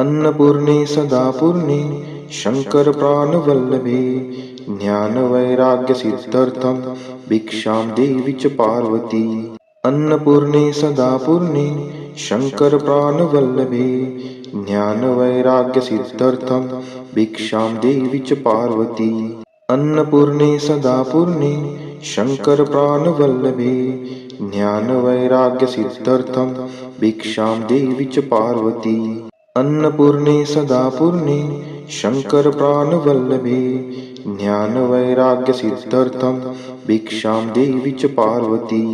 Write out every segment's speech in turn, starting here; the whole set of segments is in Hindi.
अन्नपूर्णे सदापूर्णे शङ्करप्राणवल्लभे ज्ञानवैराग्यसिद्ध्यर्थं भिक्षां देवि च पार्वती। अन्नपूर्णे सदापूर्णे शङ्करप्राणवल्लभे ज्ञानवैराग्यसिद्ध्यर्थं भिक्षां देवि च पार्वती। अन्नपूर्णे सदापूर्णे शङ्करप्राणवल्लभे ज्ञानवैराग्यसिद्ध्यर्थं भिक्षां देवि च पार्वती। अन्नपूर्णे सदापूर्णे शङ्करप्राणवल्लभे ज्ञानवैराग्यसिद्ध्यर्थं भिक्षां देवि च पार्वती।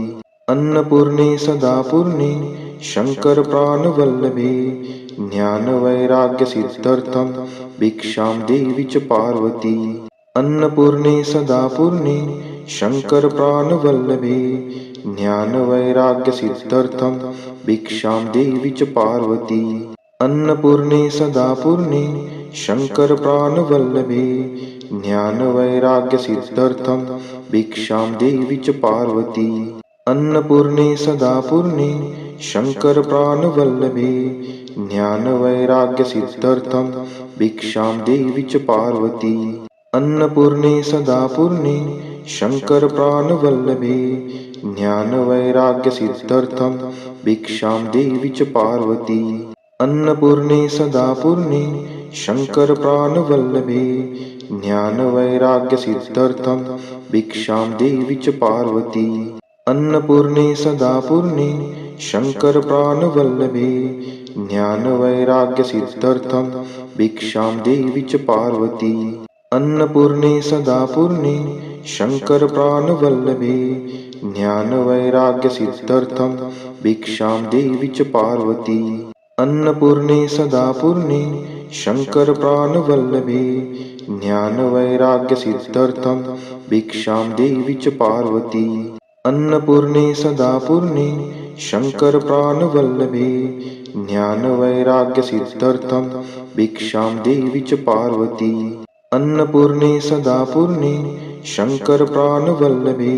अन्नपूर्णे सदापूर्णे शङ्करप्राणवल्लभे ज्ञानवैराग्यसिद्ध्यर्थं भिक्षां देवि च पार्वती। अन्नपूर्णे सदापूर्णे शङ्करप्राणवल्लभे ज्ञानवैराग्यसिद्ध्यर्थं भिक्षां देवि च पार्वती। अन्नपूर्णे सदापूर्णे शङ्करप्राणवल्लभे ज्ञानवैराग्यसिद्ध्यर्थं भिक्षां देवि च पार्वती। अन्नपूर्णे सदापूर्णे शङ्करप्राणवल्लभे ज्ञानवैराग्यसिद्ध्यर्थं भिक्षां देवि च पार्वती। अन्नपूर्णे सदापूर्णे शङ्करप्राणवल्लभे ज्ञानवैराग्यसिद्ध्यर्थं भिक्षां देवि च पार्वती। अन्नपूर्णे सदापूर्णे शङ्करप्राणवल्लभे ज्ञानवैराग्यसिद्ध्यर्थं भिक्षां देवि च पार्वती। अन्नपूर्णे सदापूर्णे शङ्करप्राणवल्लभे ज्ञानवैराग्यसिद्ध्यर्थं भिक्षां देवि च पार्वती। अन्नपूर्णे सदापूर्णे शङ्करप्राणवल्लभे ज्ञानवैराग्यसिद्ध्यर्थं भिक्षां देवि च पार्वती। अन्नपूर्णे सदापूर्णे शङ्करप्राणवल्लभे ज्ञानवैराग्यसिद्ध्यर्थं भिक्षां देवि च पार्वती। अन्नपूर्णे सदापूर्णे शङ्करप्राणवल्लभे ज्ञानवैराग्यसिद्ध्यर्थं भिक्षां देवि च पार्वती। अन्नपूर्णे सदापूर्णे शङ्करप्राणवल्लभे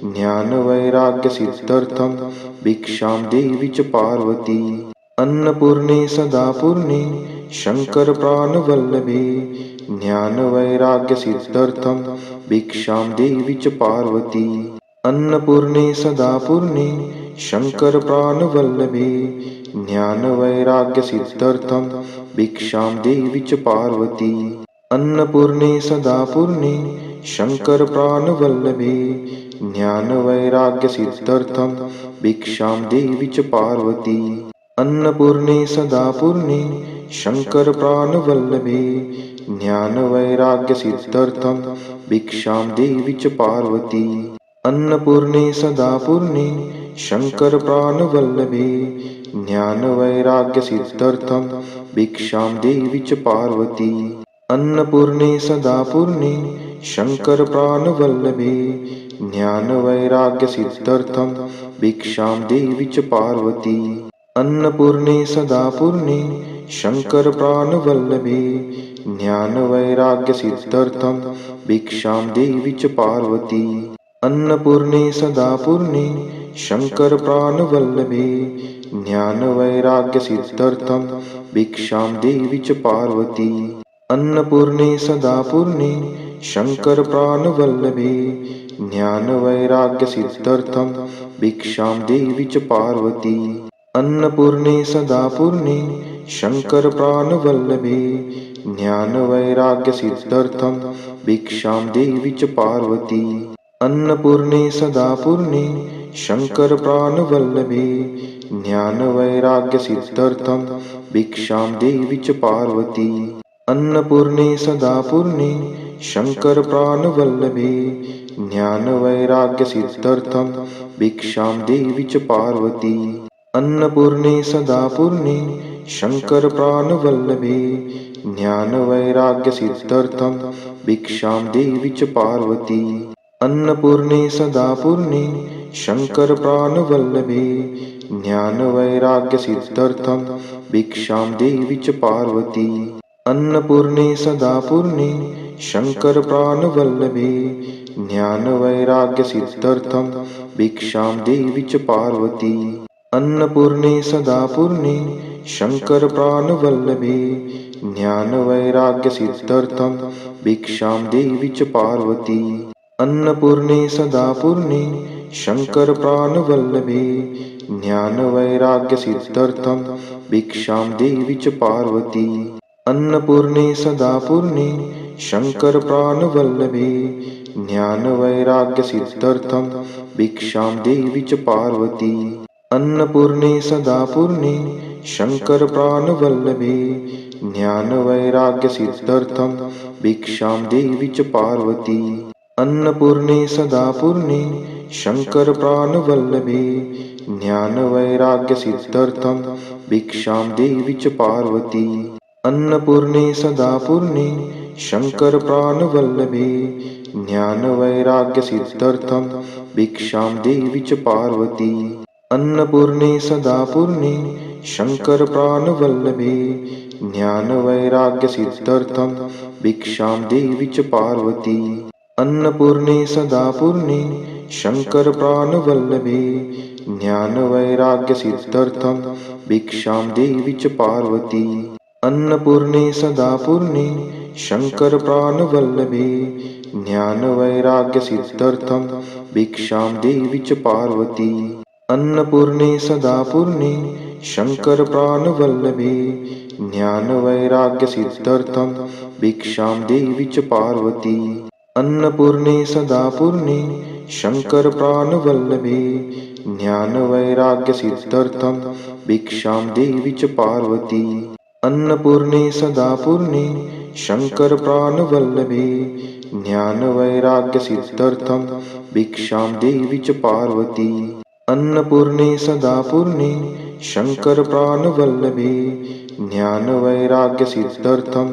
ज्ञानवैराग्यसिद्ध्यर्थं भिक्षां देवि च पार्वती। अन्नपूर्णे सदापूर्णे शङ्करप्राणवल्लभे ज्ञानवैराग्यसिद्ध्यर्थं भिक्षां देवि च पार्वती। अन्नपूर्णे सदापूर्णे शङ्करप्राणवल्लभे ज्ञानवैराग्यसिद्ध्यर्थं भिक्षां देवि च पार्वती। अन्नपूर्णे सदापूर्णे शङ्करप्राणवल्लभे ज्ञानवैराग्यसिद्ध्यर्थं भिक्षां देवि च पार्वती। अन्नपूर्णे सदापूर्णे शङ्करप्राणवल्लभे ज्ञानवैराग्यसिद्ध्यर्थं भिक्षां देवि च पार्वती। अन्नपूर्णे सदापूर्णे शङ्करप्राणवल्लभे ज्ञानवैराग्यसिद्ध्यर्थं भिक्षां देवि च पार्वती। अन्नपूर्णे सदापूर्णे शङ्करप्राणवल्लभे ज्ञानवैराग्यसिद्ध्यर्थं भिक्षां देवि च पार्वती। अन्नपूर्णे सदापूर्णे शङ्करप्राणवल्लभे ज्ञानवैराग्यसिद्ध्यर्थं भिक्षां देवि च पार्वती। अन्नपूर्णे सदापूर्णे शङ्करप्राणवल्लभे ज्ञानवैराग्यसिद्ध्यर्थं भिक्षां देवि च पार्वती। अन्नपूर्णे सदापूर्णे शङ्करप्राणवल्लभे ज्ञानवैराग्यसिद्ध्यर्थं भिक्षां देवि च पार्वती। अन्नपूर्णे सदापूर्णे शङ्करप्राणवल्लभे ज्ञानवैराग्यसिद्ध्यर्थं भिक्षां देवि च पार्वती। अन्नपूर्णे सदापूर्णे शङ्करप्राणवल्लभे ज्ञानवैराग्यसिद्ध्यर्थं भिक्षां देवि च पार्वती। अन्नपूर्णे सदापूर्णे शङ्करप्राणवल्लभे ज्ञानवैराग्यसिद्ध्यर्थं भिक्षां देवि च पार्वती। अन्नपूर्णे सदापूर्णे शङ्करप्राणवल्लभे ज्ञानवैराग्यसिद्ध्यर्थं भिक्षां देवि च पार्वती। अन्नपूर्णे सदापूर्णे शङ्करप्राणवल्लभे ज्ञानवैराग्यसिद्ध्यर्थं भिक्षां देवि च पार्वती। अन्नपूर्णे सदापूर्णे शङ्करप्राणवल्लभे ज्ञानवैराग्यसिद्ध्यर्थं भिक्षां देवि च पार्वती। अन्नपूर्णे सदापूर्णे शङ्करप्राणवल्लभे ज्ञानवैराग्यसिद्ध्यर्थं भिक्षां देवि च पार्वती अन्नपूर्णे सदा पूर्णे शङ्करप्राणवल्लभे ज्ञानवैराग्यसिद्ध्यर्थं भिक्षां देवि च पार्वती अन्नपूर्णे सदा पूर्णे शङ्करप्राणवल्लभे ज्ञानवैराग्यसिद्ध्यर्थं भिक्षां देवि च पार्वती अन्नपूर्णे सदा पूर्णे शङ्करप्राणवल्लभे ज्ञानवैराग्यसिद्ध्यर्थं भिक्षां देवि च पार्वती अन्नपूर्णे सदा पूर्णे शङ्करप्राणवल्लभे ज्ञानवैराग्यसिद्ध्यर्थं भिक्षां देवि च पार्वती अन्नपूर्णे सदा पूर्णे शङ्करप्राणवल्लभे ज्ञानवैराग्यसिद्ध्यर्थं भिक्षां देवि च पार्वती अन्नपूर्णे सदा पूर्णे शङ्करप्राणवल्लभे ज्ञानवैराग्यसिद्ध्यर्थं भिक्षां देवि च पार्वती अन्नपूर्णे सदा पूर्णे शङ्करप्राणवल्लभे ज्ञानवैराग्यसिद्ध्यर्थं भिक्षां देवि च पार्वती अन्नपूर्णे सदा पूर्णे शङ्करप्राणवल्लभे ज्ञानवैराग्यसिद्ध्यर्थं भिक्षां देवि च पार्वती अन्नपूर्णे सदा पूर्णे शङ्करप्राणवल्लभे ज्ञानवैराग्यसिद्ध्यर्थं भिक्षां देवि च पार्वती अन्नपूर्णे सदा पूर्णे शङ्करप्राणवल्लभे ज्ञानवैराग्यसिद्ध्यर्थं भिक्षां देवि च पार्वती अन्नपूर्णे सदा पूर्णे शङ्करप्राणवल्लभे ज्ञानवैराग्यसिद्ध्यर्थं भिक्षां देवि च पार्वती अन्नपूर्णे सदा पूर्णे शङ्करप्राणवल्लभे ज्ञानवैराग्यसिद्ध्यर्थं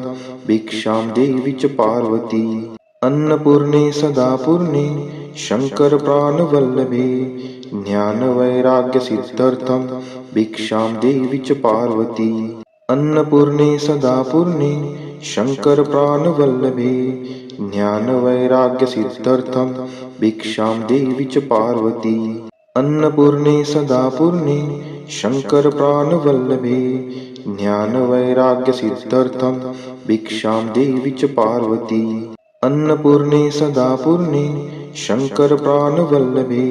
भिक्षां देवि च पार्वती अन्नपूर्णे सदा पूर्णे शङ्करप्राणवल्लभे ज्ञानवैराग्यसिद्ध्यर्थं भिक्षां देवि च पार्वती अन्नपूर्णे सदा पूर्णे शङ्करप्राणवल्लभे ज्ञानवैराग्यसिद्ध्यर्थं भिक्षां देवि च पार्वती अन्नपूर्णे सदा पूर्णे शङ्करप्राणवल्लभे ज्ञानवैराग्यसिद्ध्यर्थं भिक्षां देवि च पार्वती अन्नपूर्णे सदा पूर्णे शङ्करप्राणवल्लभे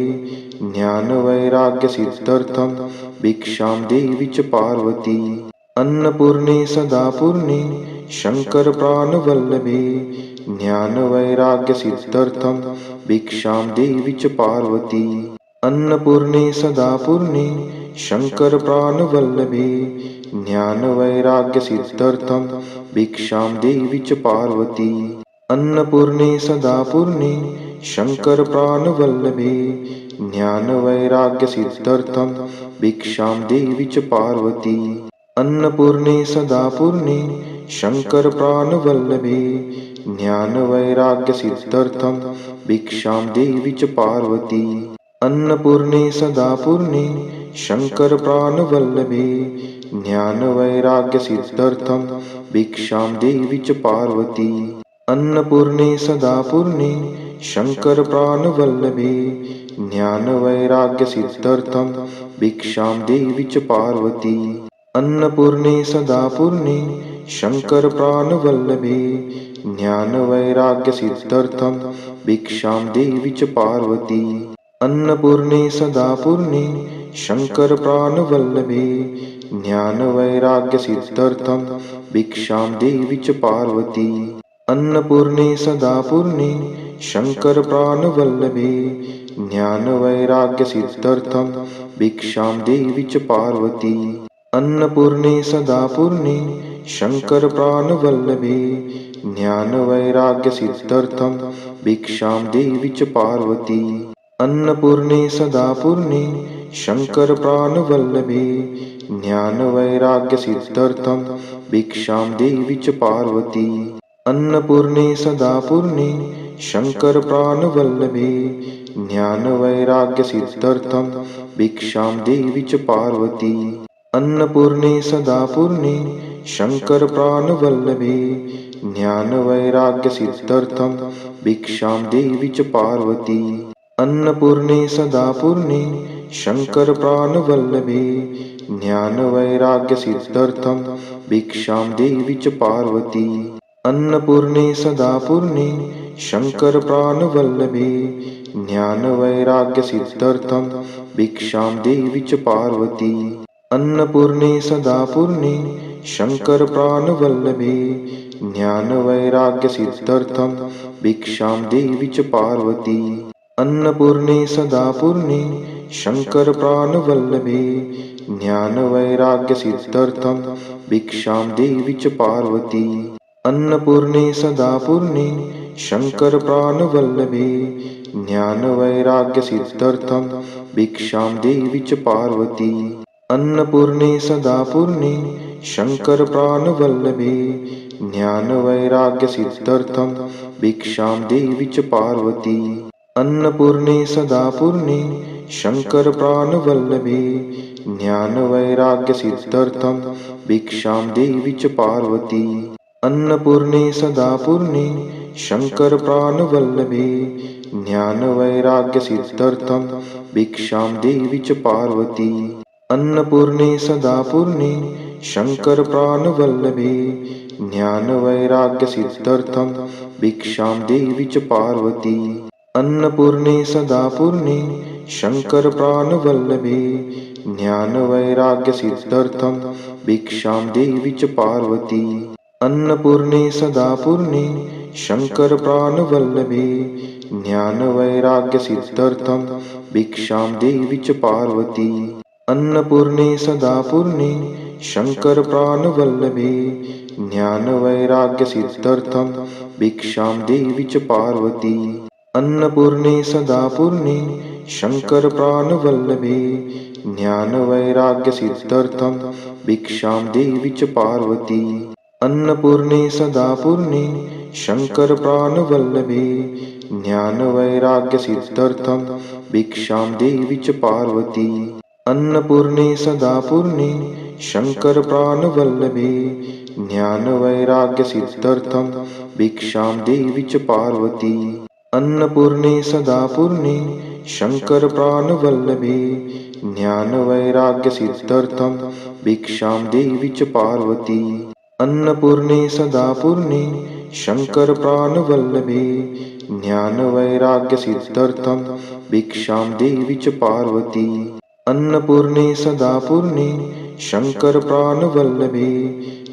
ज्ञानवैराग्यसिद्ध्यर्थं भिक्षां देवि च पार्वती अन्नपूर्णे सदा पूर्णे शङ्करप्राणवल्लभे ज्ञानवैराग्यसिद्ध्यर्थं भिक्षां देवि च पार्वती अन्नपूर्णे सदा पूर्णे शङ्करप्राणवल्लभे ज्ञानवैराग्यसिद्ध्यर्थं भिक्षां देवि च पार्वती अन्नपूर्णे सदा पूर्णे शङ्करप्राणवल्लभे ज्ञानवैराग्यसिद्ध्यर्थं भिक्षां देवि च पार्वती अन्नपूर्णे सदा पूर्णे शङ्करप्राणवल्लभे ज्ञानवैराग्यसिद्ध्यर्थं भिक्षां देवि च पार्वती अन्नपूर्णे सदा पूर्णे शङ्करप्राणवल्लभे ज्ञानवैराग्यसिद्ध्यर्थं भिक्षां देवि च पार्वती अन्नपूर्णे सदा पूर्णे शङ्करप्राणवल्लभे ज्ञानवैराग्यसिद्ध्यर्थं भिक्षां देवि च पार्वती अन्नपूर्णे सदा पूर्णे शङ्करप्राणवल्लभे ज्ञानवैराग्यसिद्ध्यर्थं भिक्षां देवि च पार्वती अन्नपूर्णे सदा पूर्णे शङ्करप्राणवल्लभे ज्ञानवैराग्यसिद्ध्यर्थं भिक्षां देवि च पार्वती अन्नपूर्णे सदा पूर्णे शङ्करप्राणवल्लभे ज्ञानवैराग्यसिद्ध्यर्थं भिक्षां देवि च पार्वती अन्नपूर्णे सदा पूर्णे शङ्करप्राणवल्लभे ज्ञानवैराग्यसिद्ध्यर्थं भिक्षां देवि च पार्वती अन्नपूर्णे सदा पूर्णे शङ्करप्राणवल्लभे ज्ञानवैराग्यसिद्ध्यर्थं भिक्षां देवि च पार्वती अन्नपूर्णे सदा पूर्णे शङ्करप्राणवल्लभे ज्ञानवैराग्यसिद्ध्यर्थं भिक्षां देवि च पार्वती अन्नपूर्णे सदा पूर्णे शङ्करप्राणवल्लभे ज्ञानवैराग्यसिद्ध्यर्थं भिक्षां देवि च पार्वती अन्नपूर्णे सदा पूर्णे शङ्करप्राणवल्लभे ज्ञानवैराग्यसिद्ध्यर्थं भिक्षां देवी च पार्वती। अन्नपूर्णे सदा पूर्णे शङ्करप्राणवल्लभे ज्ञानवैराग्यसिद्ध्यर्थं भिक्षां देवी च पार्वती। अन्नपूर्णे सदा पूर्णे शङ्करप्राणवल्लभे ज्ञानवैराग्यसिद्ध्यर्थं भिक्षां देवी च पार्वती। अन्नपूर्णे सदा पूर्णे शङ्करप्राणवल्लभे ज्ञानवैराग्यसिद्ध्यर्थं भिक्षां देवी च पार्वती। अन्नपूर्णे सदा पूर्णे शङ्करप्राणवल्लभे ज्ञानवैराग्यसिद्ध्यर्थं भिक्षां देवी च पार्वती। अन्नपूर्णे सदा पूर्णे शङ्करप्राणवल्लभे ज्ञानवैराग्यसिद्ध्यर्थं भिक्षां देवी च पार्वती। अन्नपूर्णे सदा पूर्णे शङ्करप्राणवल्लभे ज्ञानवैराग्यसिद्ध्यर्थं भिक्षां देवी च पार्वती। अन्नपूर्णे सदा पूर्णे शङ्करप्राणवल्लभे ज्ञानवैराग्यसिद्ध्यर्थं भिक्षां देवी च पार्वती। अन्नपूर्णे सदा पूर्णे शङ्करप्राणवल्लभे ज्ञानवैराग्यसिद्ध्यर्थं भिक्षां देवी च पार्वती। अन्नपूर्णे सदा पूर्णे शङ्करप्राणवल्लभे ज्ञानवैराग्यसिद्ध्यर्थं भिक्षां देवी च पार्वती। अन्नपूर्णे सदा पूर्णे शङ्करप्राणवल्लभे ज्ञानवैराग्यसिद्ध्यर्थं भिक्षां देवी च पार्वती। अन्नपूर्णे सदा पूर्णे शङ्करप्राणवल्लभे ज्ञानवैराग्यसिद्ध्यर्थं भिक्षां देवी च पार्वती। अन्नपूर्णे सदा पूर्णे शङ्करप्राणवल्लभे ज्ञानवैराग्यसिद्ध्यर्थं भिक्षां देवी च पार्वती। अन्नपूर्णे सदा पूर्णे शङ्करप्राणवल्लभे ज्ञानवैराग्यसिद्ध्यर्थं भिक्षां देवी च पार्वती। अन्नपूर्णे सदा पूर्णे शङ्करप्राणवल्लभे ज्ञानवैराग्यसिद्ध्यर्थं भिक्षां देवी च पार्वती। अन्नपूर्णे सदा पूर्णे शङ्करप्राणवल्लभे ज्ञानवैराग्यसिद्ध्यर्थं भिक्षां देवी च पार्वती। अन्नपूर्णे सदा पूर्णे शङ्करप्राणवल्लभे ज्ञानवैराग्यसिद्ध्यर्थं भिक्षां देवी च पार्वती। अन्नपूर्णे सदा पूर्णे शङ्करप्राणवल्लभे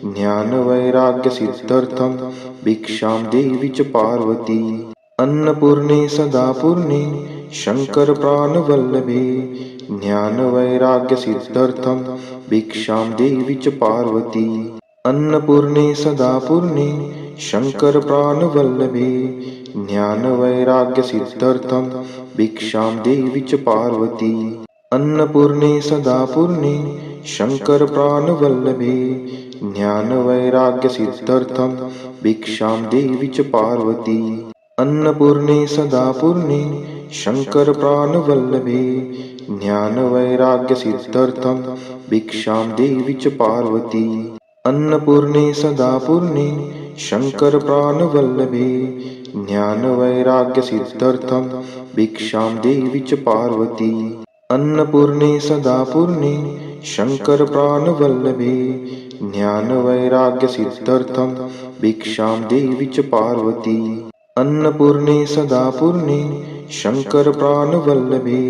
ज्ञानवैराग्यसिद्ध्यर्थं भिक्षां देवी च पार्वती। अन्नपूर्णे सदा पूर्णे शङ्करप्राणवल्लभे ज्ञानवैराग्यसिद्ध्यर्थं भिक्षां देवी च पार्वती। अन्नपूर्णे सदा पूर्णे शङ्करप्राणवल्लभे ज्ञानवैराग्यसिद्ध्यर्थं भिक्षां देवी च पार्वती। अन्नपूर्णे सदा पूर्णे शङ्करप्राणवल्लभे ज्ञानवैराग्यसिद्ध्यर्थं भिक्षां देवी च पार्वती। अन्नपूर्णे सदा पूर्णे शङ्करप्राणवल्लभे ज्ञानवैराग्यसिद्ध्यर्थं भिक्षां देवी च पार्वती। अन्नपूर्णे सदा पूर्णे शङ्करप्राणवल्लभे ज्ञानवैराग्यसिद्ध्यर्थं भिक्षां देवी च पार्वती। अन्नपूर्णे सदा पूर्णे शङ्करप्राणवल्लभे ज्ञानवैराग्यसिद्ध्यर्थं भिक्षां देवी च पार्वती। अन्नपूर्णे सदा पूर्णे शङ्करप्राणवल्लभे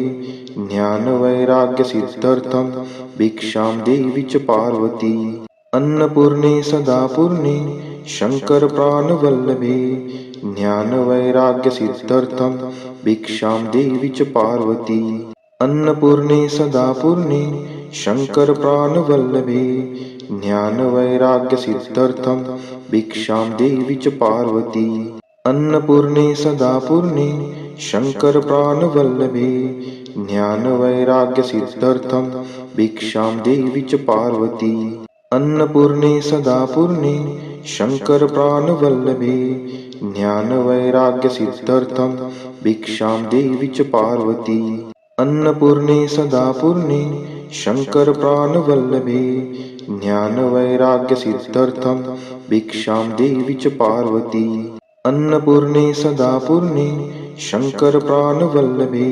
ज्ञानवैराग्यसिद्ध्यर्थं भिक्षां देवी च पार्वती। अन्नपूर्णे सदा पूर्णे शङ्करप्राणवल्लभे ज्ञानवैराग्यसिद्ध्यर्थं भिक्षां देवी च पार्वती। अन्नपूर्णे सदा पूर्णे शङ्करप्राणवल्लभे ज्ञानवैराग्यसिद्ध्यर्थं भिक्षां देवी च पार्वती। अन्नपूर्णे सदा पूर्णे शङ्करप्राणवल्लभे ज्ञानवैराग्यसिद्ध्यर्थं भिक्षां देवी च पार्वती। अन्नपूर्णे सदा पूर्णे शङ्करप्राणवल्लभे ज्ञानवैराग्यसिद्ध्यर्थं भिक्षां देवी च पार्वती। अन्नपूर्णे सदा पूर्णे शङ्करप्राणवल्लभे ज्ञानवैराग्यसिद्ध्यर्थं भिक्षां देवी च पार्वती। अन्नपूर्णे सदा पूर्णे शङ्करप्राणवल्लभे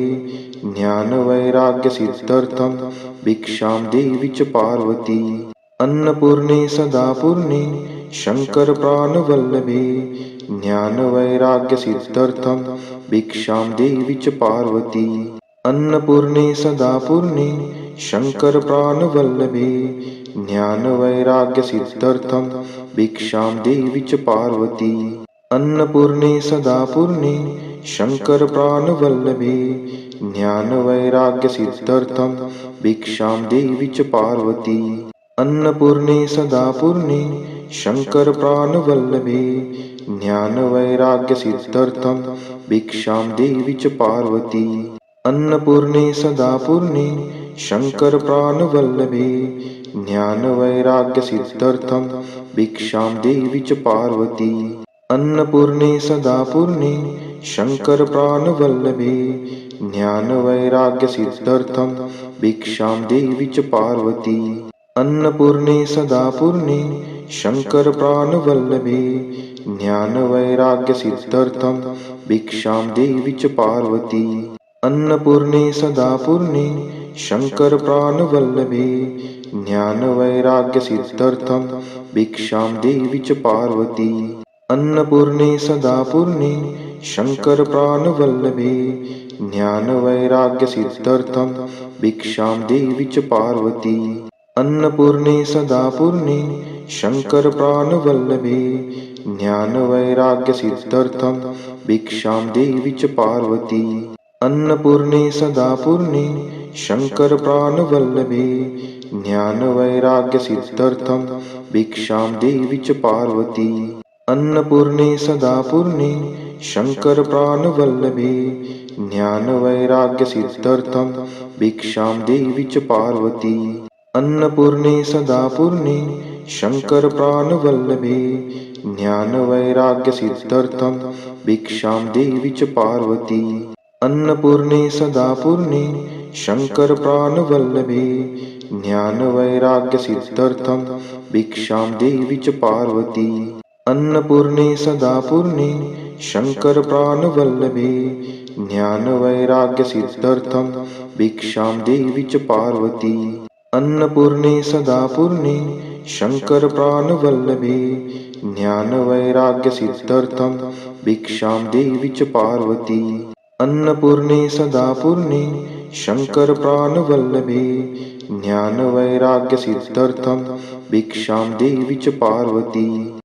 ज्ञानवैराग्यसिद्ध्यर्थं भिक्षां देवी च पार्वती। अन्नपूर्णे सदा पूर्णे शङ्करप्राणवल्लभे ज्ञानवैराग्यसिद्ध्यर्थं भिक्षां देवी च पार्वती। अन्नपूर्णे सदा पूर्णे शङ्करप्राणवल्लभे ज्ञानवैराग्यसिद्ध्यर्थं भिक्षां देवी च पार्वती। अन्नपूर्णे सदा पूर्णे शङ्करप्राणवल्लभे ज्ञानवैराग्यसिद्ध्यर्थं भिक्षां देवी च पार्वती। अन्नपूर्णे सदा पूर्णे शङ्करप्राणवल्लभे ज्ञानवैराग्यसिद्ध्यर्थं भिक्षां देवी च पार्वती। अन्नपूर्णे सदा पूर्णे शङ्करप्राणवल्लभे ज्ञानवैराग्यसिद्ध्यर्थं भिक्षां देवी च पार्वती। अन्नपूर्णे सदा पूर्णे शङ्करप्राणवल्लभे ज्ञानवैराग्यसिद्ध्यर्थं भिक्षां देवी च पार्वती। अन्नपूर्णे सदा पूर्णे शङ्करप्राणवल्लभे ज्ञानवैराग्यसिद्ध्यर्थं भिक्षां देवी च पार्वती। अन्नपूर्णे सदा पूर्णे शङ्करप्राणवल्लभे ज्ञानवैराग्यसिद्ध्यर्थं भिक्षां देवी च पार्वती। अन्नपूर्णे सदा पूर्णे शङ्करप्राणवल्लभे ज्ञानवैराग्यसिद्ध्यर्थं भिक्षां देवी च पार्वती। अन्नपूर्णे सदा पूर्णे शङ्करप्राणवल्लभे ज्ञानवैराग्यसिद्ध्यर्थं भिक्षां देवी च पार्वती। अन्नपूर्णे सदा पूर्णे शङ्करप्राणवल्लभे ज्ञानवैराग्यसिद्ध्यर्थं भिक्षां देवी च पार्वती। अन्नपूर्णे सदा पूर्णे शङ्करप्राणवल्लभे ज्ञानवैराग्यसिद्ध्यर्थं भिक्षां देवी च पार्वती। अन्नपूर्णे सदा पूर्णे शङ्करप्राणवल्लभे ज्ञानवैराग्यसिद्ध्यर्थं भिक्षां देवी च पार्वती। अन्नपूर्णे सदा पूर्णे शङ्करप्राणवल्लभे ज्ञानवैराग्यसिद्ध्यर्थं भिक्षां देवी च पार्वती। अन्नपूर्णे सदा पूर्णे शङ्करप्राणवल्लभे ज्ञानवैराग्यसिद्ध्यर्थं भिक्षां देवी च पार्वती। अन्नपूर्णे सदा पूर्णे शङ्करप्राणवल्लभे ज्ञानवैराग्यसिद्ध्यर्थं भिक्षां देवी च पार्वती। अन्नपूर्णे सदा पूर्णे शङ्करप्राणवल्लभे ज्ञानवैराग्यसिद्ध्यर्थं भिक्षां देवी च पार्वती।